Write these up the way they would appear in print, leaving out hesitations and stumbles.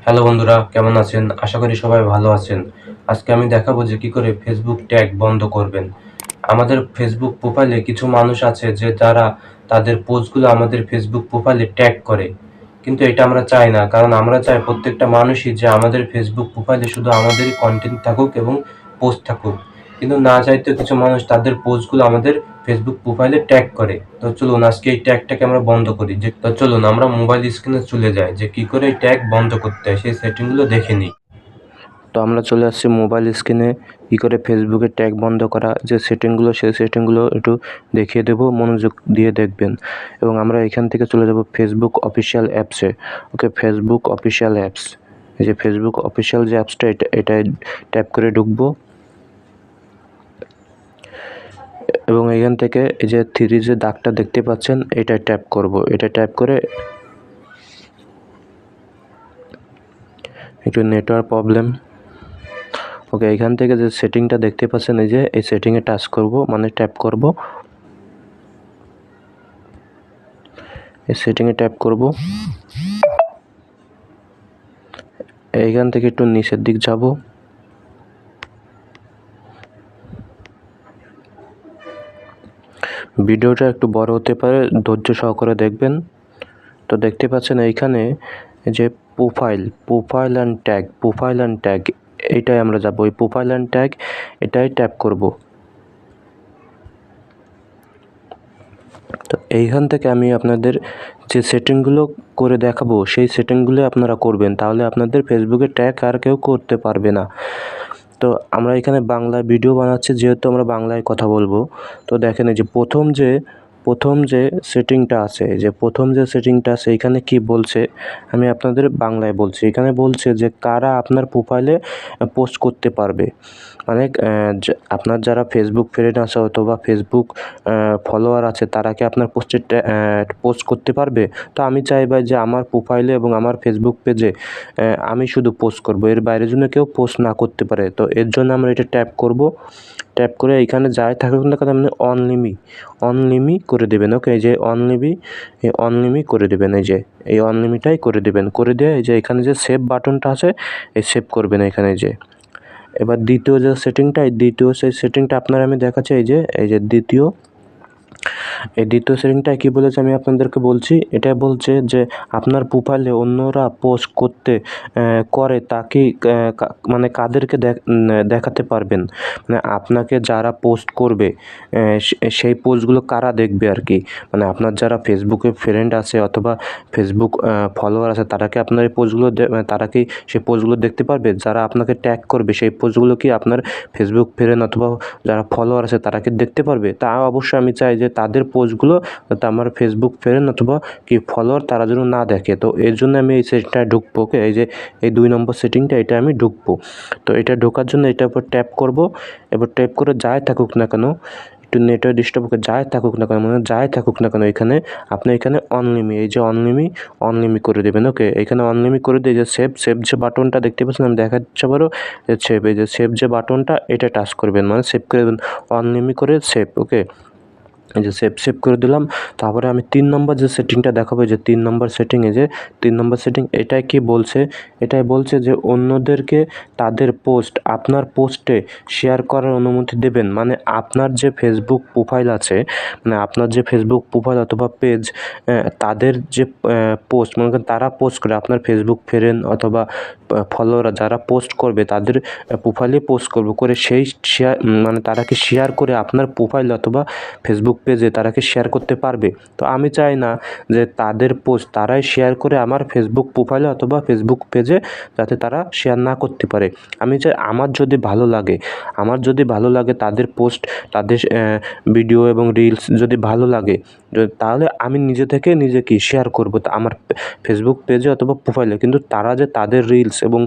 Hello বন্ধুরা, কেমন আছেন? আশা করি সবাই ভালো আছেন। আজকে আমি দেখাবো যে কি করে ফেসবুক ট্যাগ বন্ধ করবেন। আমাদের ফেসবুক প্রোফাইলে কিছু মানুষ আছে যে যারা তাদের পোস্টগুলো আমাদের ফেসবুক প্রোফাইলে ট্যাগ করে, কিন্তু এটা আমরা চাই না, কারণ আমরা চাই প্রত্যেকটা মানুষই যে আমাদের ফেসবুক প্রোফাইলে শুধু আমাদেরই কন্টেন্ট থাকুক এবং পোস্ট থাকুক। কিন্তু না চাইতেও কিছু মানুষ তাদের পোস্টগুলো আমাদের ফেসবুক প্রোফাইলে ট্যাগ করে। তো চলুন আজকে এই ট্যাগটাকে আমরা বন্ধ করি। তো চলুন আমরা মোবাইল স্ক্রিনে চলে যাই, যে কি করে এই ট্যাগ বন্ধ করতে হয় সেই সেটিংগুলো দেখে নিই। তো আমরা চলে আসছি মোবাইল স্ক্রিনে। কী করে ফেসবুকে ট্যাগ বন্ধ করা যে সেটিংগুলো, সেই সেটিংগুলো একটু দেখিয়ে দেবো, মনোযোগ দিয়ে দেখবেন। এবং আমরা এখান থেকে চলে যাব ফেসবুক অফিসিয়াল অ্যাপসে। ওকে, ফেসবুক অফিসিয়াল অ্যাপস, এই যে ফেসবুক অফিসিয়াল যে অ্যাপসটা, এটায় ট্যাপ করে ঢুকবো। এবং এখান থেকে এই যে থ্রি যে দাগটা দেখতে পাচ্ছেন, এটা ট্যাপ করব। এটা ট্যাপ করে একটু নেটওয়ার্ক প্রবলেম। ওকে, এখান থেকে যে সেটিংটা দেখতে পাচ্ছেন, এই যে এই সেটিংয়ে টাচ করব, মানে ট্যাপ করব। এই সেটিংয়ে ট্যাপ করব। এইখান থেকে একটু নিচের দিক যাব। ভিডিওটা একটু বড় হতে পারে, ধৈর্য সহকারে দেখবেন। তো দেখতে পাচ্ছেন এইখানে যে প্রোফাইল অ্যান্ড ট্যাগ, এইটাই আমরা যাব। এই প্রোফাইল অ্যান্ড ট্যাগ এটাই ট্যাপ করব। তো এইখান থেকে আমি আপনাদের যে সেটিংগুলো করে দেখাবো, সেই সেটিংগুলো আপনারা করবেন, তাহলে আপনাদের ফেসবুকে ট্যাগ আর কেউ করতে পারবে না। তো আমরা এখানে বাংলায় ভিডিও বানাচ্ছি, যেহেতু আমরা বাংলায় কথা বলবো। তো দেখেন, এই যে প্রথম যে সেটিংটা আছে, এখানে কি বলছে আমি আপনাদের বাংলায় বলছি। এখানে বলছে যে কারা আপনার প্রোফাইলে পোস্ট করতে পারবে, মানে আপনার যারা ফেসবুক ফ্রেন্ড আছে অথবা ফেসবুক ফলোয়ার আছে, তারা কি আপনার পোস্টে পোস্ট করতে পারবে? তো আমি চাই ভাই যে আমার প্রোফাইলে এবং আমার ফেসবুক পেজে আমি শুধু পোস্ট করব, এর বাইরে যেন কেউ পোস্ট না করতে পারে। তো এর জন্য আমরা এটা ট্যাপ করব। ট্যাপ করে এখানে যাই থাকুক না কেন, আপনি অনলিমি করে দেবেন। ওকে, এই যে অনলিমি করে দেবেন, এই অনলিমিটাই করে দেবেন। করে দিয়ে এই যে এখানে যে সেভ বাটনটা আছে, এই সেভ করবেন এখানে। যে এবার দ্বিতীয় যে সেটিংটা, সেই সেটিংটা আপনার আমি দেখাচ্ছি। এই যে দ্বিতীয় সেটিংটায় কী বলেছে আমি আপনাদেরকে বলছি। এটা বলছে যে আপনার প্রোফাইলে অন্যরা পোস্ট করে তাকে মানে কাদেরকে দেখাতে পারবেন, মানে আপনাকে যারা পোস্ট করবে সেই পোস্টগুলো কারা দেখবে আর কি। মানে আপনার যারা ফেসবুকে ফ্রেন্ড আছে অথবা ফেসবুক ফলোয়ার আছে, তারা কি আপনার এই পোস্টগুলো তারা কি সেই পোস্টগুলো দেখতে পারবে? যারা আপনাকে ট্যাগ করবে, সেই পোস্টগুলো কি আপনার ফেসবুক ফ্রেন্ড অথবা যারা ফলোয়ার আছে তারা কি দেখতে পারবে? তা অবশ্যই আমি চাই যে তাদের পোস্টগুলো যাতে আমার ফেসবুক ফ্রেন্ড অথবা কি ফলোয়ার তারা যেন না দেখে। তো এর জন্য আমি এই সেটিংটায় ঢুকবো। ওকে, এই যে এই 2 নম্বর সেটিংটা, এটা আমি ঢুকবো। তো এটা ঢোকার জন্য এটার উপর ট্যাপ করব। এবার ট্যাপ করে যাই থাকুক না কেন, একটু নেটওয়ার্ক ডিস্টার্ব করে যাই থাকুক না কেন, মানে যাই থাকুক না কেন, এখানে আপনি এখানে অনলিমি করে দেবেন। ওকে, এখানে অনলিমি করে দিয়ে যে সেভ যে বাটনটা দেখতে পাচ্ছেন, আমি দেখাচ্ছি আবারও, এই যে সেভ যে বাটনটা, এটা টাচ করবেন, মানে সেভ করে দেবেন, অনলিমি করে সেভ। ওকে, এই যে সেভ করে দিলাম। তারপরে আমি 3 নম্বর যে সেটিংটা দেখাবো, যে 3 নম্বর সেটিং, এটাই কি বলছে? এটাই বলছে যে অন্যদেরকে তাদের পোস্ট আপনার পোস্টে শেয়ার করার অনুমতি দেবেন। মানে আপনার যে ফেসবুক প্রোফাইল আছে, মানে আপনার যে ফেসবুক প্রোফাইল অথবা পেজ, তাদের যে পোস্ট, মনে করেন তারা পোস্ট করে, আপনার ফেসবুক ফ্রেন্ড অথবা ফলোয়াররা যারা পোস্ট করবে, তাদের প্রোফাইলে পোস্ট করে সেই শেয়ার, মানে তারা কি শেয়ার করে আপনার প্রোফাইল অথবা ফেসবুক পেজে তারা কি শেয়ার করতে পারবে? তো আমি চাই না যে তাদের পোস্ট তারাই শেয়ার করে আমার ফেসবুক প্রোফাইলে অথবা ফেসবুক পেজে, যাতে তারা শেয়ার না করতে পারে। আমি চাই আমার যদি ভালো লাগে তাদের পোস্ট, তাদের ভিডিও এবং রিলস যদি ভালো লাগে, তাহলে আমি নিজে থেকে নিজে কি শেয়ার করব আমার ফেসবুক পেজে অথবা প্রোফাইলে। কিন্তু তারা যে তাদের রিলস এবং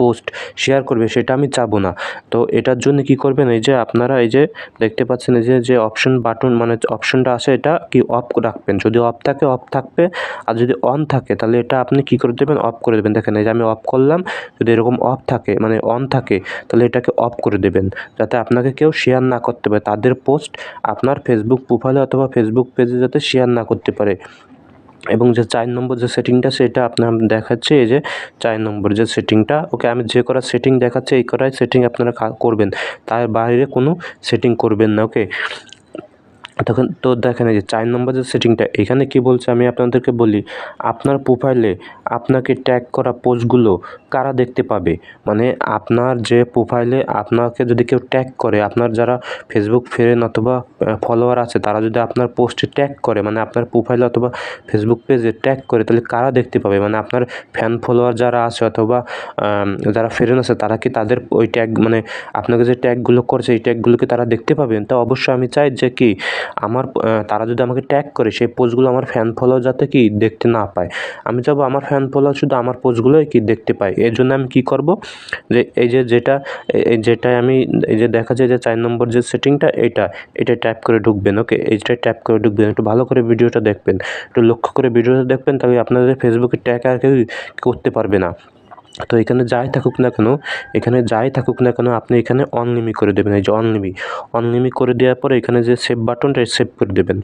পোস্ট শেয়ার করবে, সেটা আমি চাবো না। তো এটার জন্য কি করবেন, এই যে আপনারা এই যে দেখতে পাচ্ছেন, এই যে অপশন বাটন, মানে অপশনটা আছে, এটা কি অফ রাখবেন। যদি অফ থাকে অফ থাকবে, আর যদি অন থাকে তাহলে এটা আপনি কি করে দেবেন, অফ করে দেবেন। দেখেন, এই যে আমি অফ করলাম। যদি এরকম অফ থাকে, মানে অন থাকে, তাহলে এটাকে অফ করে দেবেন, যাতে আপনাকে কেউ শেয়ার না করতে পারে, তাদের পোস্ট আপনার ফেসবুক প্রোফাইলে অথবা ফেসবুক পেজে যাতে শেয়ার না করতে পারে। এবং যে 4 নম্বর যে সেটিংটা সেটা আপনার দেখাচ্ছে এই যে 4 নম্বর যে সেটিংটা। ওকে, আমি যে করা সেটিং দেখাচ্ছে এই করাই সেটিং আপনারা করবেন, তার বাইরে কোনো সেটিং করবেন না। ওকে, তখন তো দেখেন এই যে 4 নম্বর যে সেটিংটা এখানে কি বলছে আমি আপনাদেরকে বলি, আপনার প্রোফাইলে আপনাকে ট্যাগ করা পোস্টগুলো কারা দেখতে পাবে? মানে আপনার যে প্রোফাইলে আপনাকে যদি কেউ ট্যাগ করে, আপনার যারা ফেসবুক ফ্রেন্ড অথবা ফলোয়ার আছে তারা যদি আপনার পোস্টে ট্যাগ করে, মানে আপনার প্রোফাইলে অথবা ফেসবুক পেজে ট্যাগ করে, তাহলে কারা দেখতে পাবে? মানে আপনার ফ্যান ফলোয়ার যারা আছে অথবা যারা ফ্রেন্ড আছে তারা কি তাদের ওই ট্যাগ মানে আপনাকে যে ট্যাগগুলো করছে এই ট্যাগগুলোকে তারা দেখতে পাবেন? তো অবশ্যই আমি চাই যে কি আমার তারা যদি আমাকে ট্যাগ করে সেই পোস্টগুলো আমার ফ্যান ফলোয়ার যাতে কি দেখতে না পায়। আমি চাইবো আমার ফ্যান ফলোয়ার শুধু আমার পোস্টগুলোই কি দেখতে পায়। এর জন্য আমি কী করব, যে এই যে যেটাই আমি এই যে দেখা যায় যে 4 নম্বর যে সেটিংটা এটা ট্যাপ করে ঢুকবেন। ওকে, এইটা ট্যাপ করে ঢুকবেন। একটু ভালো করে ভিডিওটা দেখবেন, একটু লক্ষ্য করে ভিডিওটা দেখবেন, তাহলে আপনাদের ফেসবুকে ট্যাগ আর কেউ করতে পারবে না। তো এখানে যাই থাকুক না কেন আপনি এখানে অনলিমি করে দেবেন। এই যে অনলিমি করে দেওয়ার পরে এখানে যে সেভ বাটনটা সেভ করে দেবেন।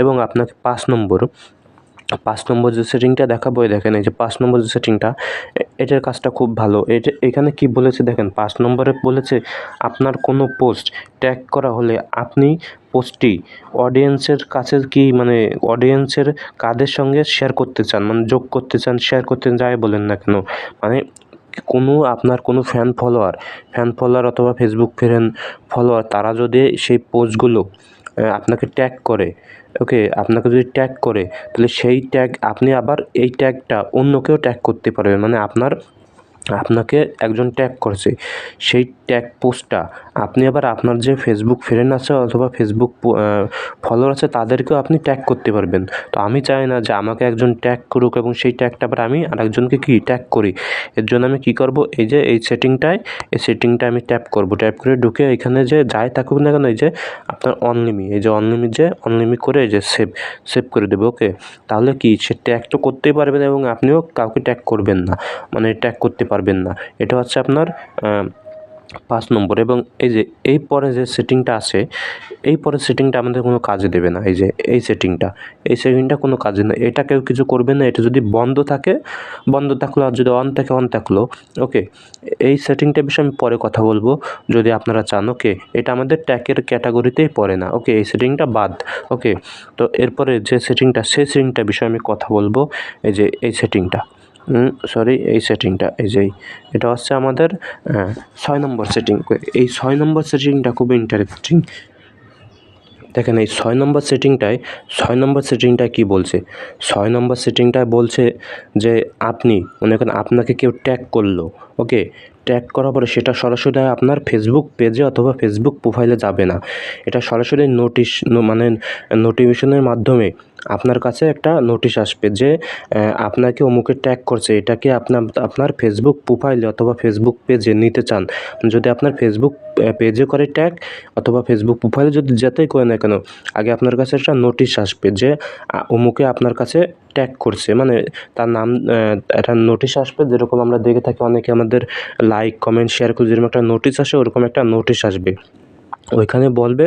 এবং আপনাকে 5 নম্বর যে সেটিংটা দেখাবো, দেখেন এই যে 5 নম্বর যে সেটিংটা এটার কাজটা খুব ভালো। এখানে কি বলেছে দেখেন, 5 নম্বরে বলেছে আপনার কোনো পোস্ট ট্যাগ করা হলে আপনি পোস্টটি অডিয়েন্সের কাছে কি মানে অডিয়েন্সের কাদের সঙ্গে শেয়ার করতে চান, মানে যোগ করতে চান, শেয়ার করতে যাই বলেন না কেন, মানে আপনার কোনো ফ্যান ফলোয়ার অথবা ফেসবুক ফলোয়ার তারা যদি সেই পোস্টগুলো আপনাকে ট্যাগ করে, ওকে, আপনাকে যদি ট্যাগ করে তাহলে সেই ট্যাগ আপনি আবার এই ট্যাগটা অন্য কেউ ট্যাগ করতে পারবেন। মানে আপনাকে একজন ট্যাগ করছে, সেই ট্যাগ পোস্টটা আপনি আবার আপনার যে ফেসবুক ফ্রেন্ড আছে অথবা ফেসবুক ফলোয়ার আছে তাদেরকেও আপনি ট্যাগ করতে পারবেন। তো আমি চাই না যে আমাকে একজন ট্যাগ করুক এবং সেই ট্যাগটা আবার আমি আরেকজনকে কি ট্যাগ করি। এর জন্য আমি কী করব, এই যে এই সেটিংটা আমি ট্যাপ করে ঢুকে এখানে যে যাই থাকুক না কেন এই যে আপনার অনলিমি করে এই যে সেভ করে দেবো। ওকে, তাহলে কি সে ট্যাগ তো করতেই পারবেন এবং আপনিও কাউকে ট্যাগ করবেন না, মানে ট্যাগ করতে পারবেন না। এটা হচ্ছে আপনার 5 নম্বর। এবং এই যে এই পরে যে সেটিংটা আছে, এই পরের সেটিংটা আমাদের কোনো কাজে দেবে না। এই যে এই সেটিংটা কোনো কাজে না, এটা কেউ কিছু করবে না। এটা যদি বন্ধ থাকলো, আর যদি অন থাকলো। ওকে, এই সেটিংটার বিষয়ে আমি পরে কথা বলবো যদি আপনারা চান। ওকে, এটা আমাদের ট্যাগের ক্যাটাগরিতেই পড়ে না। ওকে, এই সেটিংটা বাদ। ওকে, তো এরপরে যে সেটিংটা সেই সেটিংটার বিষয়ে আমি কথা বলবো। এই যে এই সেটিংটা এই যে এটা হচ্ছে আমাদের 6 নম্বর সেটিং। এই 6 নম্বর সেটিংটা খুব ইন্টারেস্টিং। দেখেন এই 6 নম্বর সেটিংটায় কী বলছে? 6 নম্বর সেটিংটায় বলছে যে আপনি মনে করেন আপনাকে কেউ ট্যাগ করলো। ওকে, ট্যাগ করার পরে সেটা সরাসরি আপনার ফেসবুক পেজে অথবা ফেসবুক প্রোফাইলে যাবে না। এটা সরাসরি মানে নোটিফিকেশনের মাধ্যমে আপনার কাছে একটা নোটিশ আসবে যে আপনাকে অমুকে ট্যাগ করছে, এটাকে আপনার ফেসবুক প্রোফাইলে অথবা ফেসবুক পেজে নিতে চান। যদি আপনার ফেসবুক পেজে করে ট্যাগ অথবা ফেসবুক প্রোফাইলে যদি যেতেই করে না কেন, আগে আপনার কাছে একটা নোটিশ আসবে যে অমুকে আপনার কাছে ট্যাগ করছে, মানে তার নাম একটা নোটিশ আসবে। যেরকম আমরা দেখে থাকি অনেকে আমাদের লাইক কমেন্ট শেয়ার করে যেরকম একটা নোটিশ আসে, ওরকম একটা নোটিশ আসবে। ওইখানে বলবে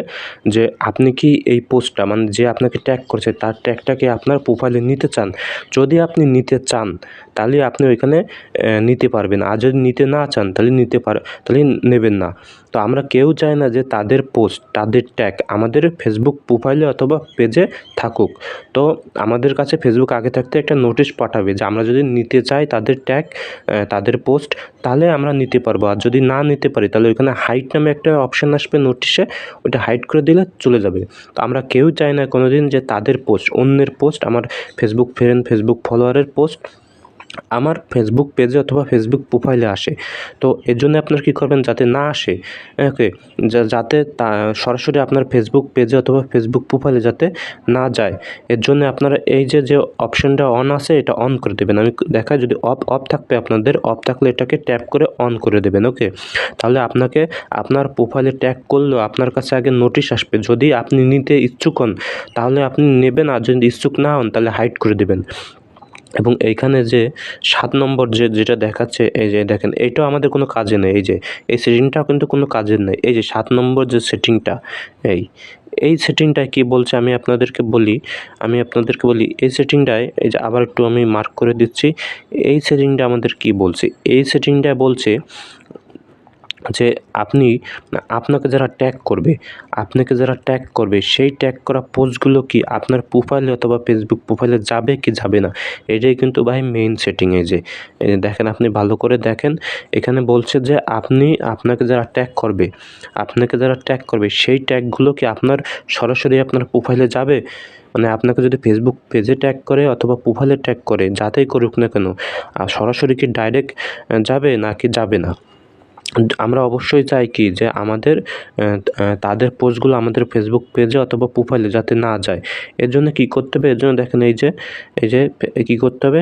যে আপনি কি এই পোস্টটা মানে যে আপনাকে ট্যাগ করছে তার ট্যাগটাকে আপনার প্রোফাইলে নিতে চান। যদি আপনি নিতে চান তাহলে আপনি ওইখানে নিতে পারবেন, আর যদি নিতে না চান তাহলে তাহলে নেবেন না। তো আমরা কেউ চাই না যে তাদের পোস্ট তাদের ট্যাগ আমাদের ফেসবুক প্রোফাইলে অথবা পেজে থাকুক। তো আমাদের কাছে ফেসবুক আগে থাকতে একটা নোটিশ পাঠাবে যে আমরা যদি নিতে চাই তাদের ট্যাগ তাদের পোস্ট তাহলে আমরা নিতে পারবো, আর যদি না নিতে পারি তাহলে ওইখানে হাইড নামে একটা অপশান আসবে নোটিশে, ওইটা হাইড করে দিলে চলে যাবে। তো আমরা কেউ চাই না কোনো দিন যে তাদের পোস্ট অন্যের পোস্ট আমার ফেসবুক ফ্রেন্ড ফেসবুক ফলোয়ারের পোস্ট আমার ফেসবুক পেজে অথবা ফেসবুক প্রোফাইলে আসে। তো এর জন্য আপনারা কী করবেন, যাতে না আসে, ওকে, যাতে সরাসরি আপনার ফেসবুক পেজে অথবা ফেসবুক প্রোফাইলে যাতে না যায়, এর জন্য আপনারা এই যে অপশানটা অন আছে এটা অন করে দেবেন। আমি দেখাই, যদি অফ থাকবে আপনাদের, অফ থাকলে এটাকে ট্যাপ করে অন করে দেবেন। ওকে, তাহলে আপনাকে আপনার প্রোফাইলে ট্যাগ করলেও আপনার কাছে আগে নোটিশ আসবে। যদি আপনি নিতে ইচ্ছুক হন তাহলে আপনি নেবেন, আর যদি ইচ্ছুক না হন তাহলে হাইড করে দেবেন। এবং এইখানে যে 7 নম্বর যেটা দেখাচ্ছে, এই যে দেখেন এইটাও আমাদের কোনো কাজে নেই। এই সেটিংটাও কিন্তু কোনো কাজের নেই। এই যে 7 নম্বর যে সেটিংটা, এই সেটিংটায় কী বলছে আমি আপনাদেরকে বলি এই সেটিংটায় এই যে আবার একটু আমি মার্ক করে দিচ্ছি। এই সেটিংটা আমাদের কী বলছে, এই সেটিংটায় বলছে যে আপনাকে যারা ট্যাগ করবে সেই ট্যাগ করা পোস্টগুলো কি আপনার প্রোফাইলে অথবা ফেসবুক প্রোফাইলে যাবে কি যাবে না, এটাই কিন্তু ভাই মেইন সেটিং। এই যে দেখেন, আপনি ভালো করে দেখেন, এখানে বলছে যে আপনাকে যারা ট্যাগ করবে সেই ট্যাগগুলো কি আপনার সরাসরি আপনার প্রোফাইলে যাবে, মানে আপনাকে যদি ফেসবুক পেজে ট্যাগ করে অথবা প্রোফাইলে ট্যাগ করে, যাতেই করুক না কেন, সরাসরি কি ডাইরেক্ট যাবে নাকি যাবে না। আমরা অবশ্যই চাই কি যে আমাদের তাদের পোস্টগুলো আমাদের ফেসবুক পেজে অথবা প্রোফাইলে যাতে না যায়। এর জন্য কী করতে হবে, এর জন্য দেখেন এই যে কী করতে হবে,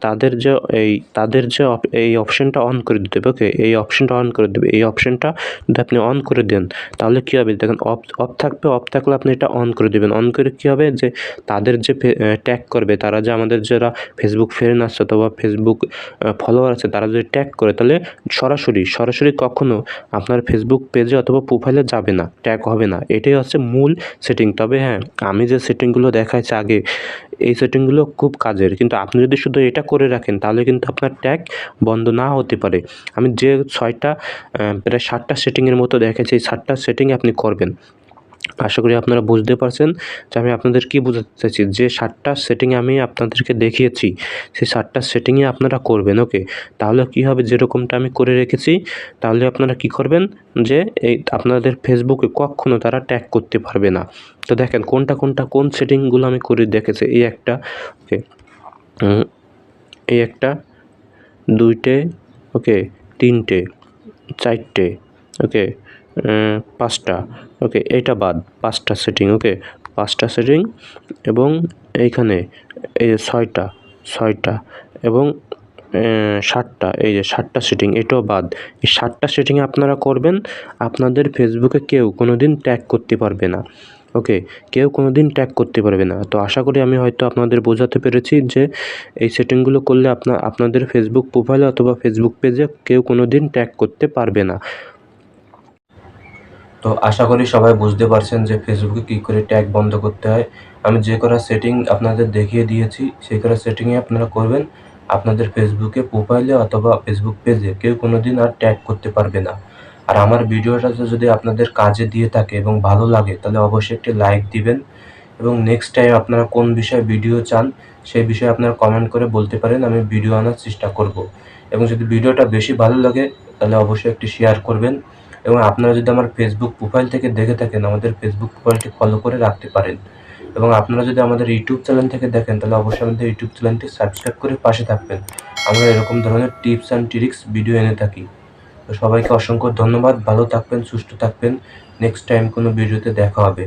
তাদের যে এই অপশনটা অন করে দিতে হবে। ওকে, এই অপশনটা অন করে দেবে। এই অপশনটা যদি আপনি অন করে দেন তাহলে কী হবে, দেখেন অফ থাকলে আপনি এটা অন করে দেবেন। অন করে কী হবে, যে তাদের যে ট্যাগ করবে, তারা যে আমাদের যারা ফেসবুক ফ্রেন্ড আছে অথবা ফেসবুক ফলোয়ার আছে, তারা যদি ট্যাগ করে তাহলে সরাসরি কখনো আপনার ফেসবুক পেজে অথবা প্রোফাইলে যাবে না, ট্যাগ হবে না। এটাই হচ্ছে মূল সেটিং। তবে হ্যাঁ, আমি যে সেটিংগুলো দেখাইছি আগে, এই সেটিংগুলো খুব কাজের, কিন্তু আপনি যদি শুধু এটা করে রাখেন তাহলে কিন্তু আপনার ট্যাগ বন্ধ না হতে পারে। আমি যে প্রায় 7টা সেটিংয়ের মতো দেখেছি, এই 7টা সেটিং আপনি করবেন। আশা করি আপনারা বুঝতে পারছেন যে আমি আপনাদের কী বোঝাতে চাইছি। যে 7টা সেটিং আমি আপনাদেরকে দেখিয়েছি, সেই 7টা সেটিংই আপনারা করবেন। ওকে, তাহলে কী হবে, যেরকমটা আমি করে রেখেছি, তাহলে আপনারা কী করবেন, যে এই আপনাদের ফেসবুকে কখনো তারা ট্যাগ করতে পারবে না। তো দেখেন কোন সেটিংগুলো আমি করে দেখেছি। এই একটা, ওকে, এই একটা, 2টে, ওকে, 3টে, 4টে, ওকে, 5টা, ওকে, এইটা বাদ 5টা সেটিং, ওকে, 5টা সেটিং, এবং এইখানে এই যে 6টা এবং 7টা, এই যে 7টা সেটিং, এটাও বাদ। এই 7টা সেটিং আপনারা করবেন, আপনাদের ফেসবুকে কেউ কোনো দিন ট্যাগ করতে পারবে না। ওকে, কেউ কোনো দিন ট্যাগ করতে পারবে না। তো আশা করি আমি হয়তো আপনাদের বোঝাতে পেরেছি যে এই সেটিংগুলো করলে আপনাদের ফেসবুক প্রোফাইলে অথবা ফেসবুক পেজে কেউ কোনো দিন ট্যাগ করতে পারবে না। তো আশা করি সবাই বুঝতে পারছেন যে ফেসবুকে কী করে ট্যাগ বন্ধ করতে হয়। আমি যে কটা সেটিং আপনাদের দেখিয়ে দিয়েছি, সেই কটা সেটিংয়ে আপনারা করবেন, আপনাদের ফেসবুকে প্রোফাইলে অথবা ফেসবুক পেজে কেউ কোনো দিন আর ট্যাগ করতে পারবে না। আর আমার ভিডিওটা যদি আপনাদের কাজে দিয়ে থাকে এবং ভালো লাগে, তাহলে অবশ্যই একটি লাইক দিবেন, এবং নেক্সট টাইম আপনারা কোন বিষয়ে ভিডিও চান সেই বিষয়ে আপনারা কমেন্ট করে বলতে পারেন, আমি ভিডিও আনার চেষ্টা করব। এবং যদি ভিডিওটা বেশি ভালো লাগে তাহলে অবশ্যই একটি শেয়ার করবেন, এবং আপনারা যদি আমার ফেসবুক প্রোফাইল থেকে দেখে থাকেন, আমাদের ফেসবুক প্রোফাইলটি ফলো করে রাখতে পারেন। এবং আপনারা যদি আমাদের ইউটিউব চ্যানেল থেকে দেখেন তাহলে অবশ্যই আমাদের ইউটিউব চ্যানেলটি সাবস্ক্রাইব করে পাশে থাকবেন। আমরা এরকম ধরনের টিপস অ্যান্ড ট্রিক্স ভিডিও এনে থাকি। তো সবাইকে অসংখ্য ধন্যবাদ, ভালো থাকবেন, সুস্থ থাকবেন। নেক্সট টাইম কোনো ভিডিওতে দেখা হবে।